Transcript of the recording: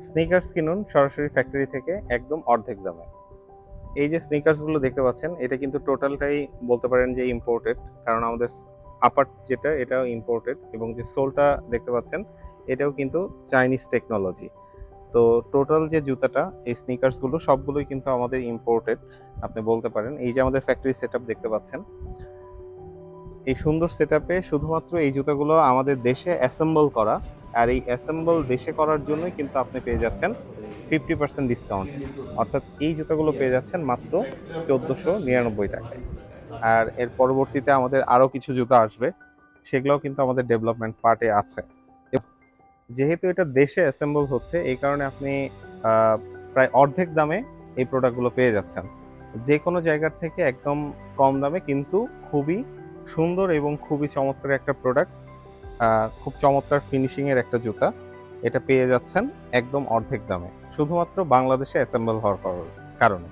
Sneakers কিনুন সরাসরি factory থেকে একদম অর্ধেক দামে। এই যে স্নিকার্সগুলো দেখতে পাচ্ছেন, এটা কিন্তু টোটালটাই বলতে পারেন যে ইম্পোর্টেড, কারণ আমাদের আপার যেটা এটাও ইম্পোর্টেড, এবং যে সোলটা দেখতে পাচ্ছেন এটাও কিন্তু চাইনিজ টেকনোলজি। তো টোটাল যে জুতাটা, এই স্নিকার্সগুলো সবগুলোই কিন্তু আমাদের ইম্পোর্টেড আপনি বলতে পারেন। এই যে আমাদের ফ্যাক্টরি সেটআপ দেখতে পাচ্ছেন, এই সুন্দর সেটআপে শুধুমাত্র এই জুতাগুলো আমাদের দেশে অ্যাসেম্বল করা, আর এই অ্যাসেম্বল দেশে করার জন্যই কিন্তু আপনি পেয়ে যাচ্ছেন 50% ডিসকাউন্ট। অর্থাৎ এই জুতাগুলো পেয়ে যাচ্ছেন মাত্র 1499 টাকায়। আর এর পরবর্তীতে আমাদের আরও কিছু জুতা আসবে, সেগুলোও কিন্তু আমাদের ডেভেলপমেন্ট পার্টে আছে। যেহেতু এটা দেশে অ্যাসেম্বল হচ্ছে, এই কারণে আপনি প্রায় অর্ধেক দামে এই প্রোডাক্টগুলো পেয়ে যাচ্ছেন। যে কোনো জায়গার থেকে একদম কম দামে, কিন্তু খুবই সুন্দর এবং খুবই চমৎকার একটা প্রোডাক্ট, খুব চমৎকার ফিনিশিংয়ের একটা জুতা। এটা পেয়ে যাচ্ছেন একদম অর্ধেক দামে, শুধুমাত্র বাংলাদেশে অ্যাসেম্বল হওয়ার কারণে।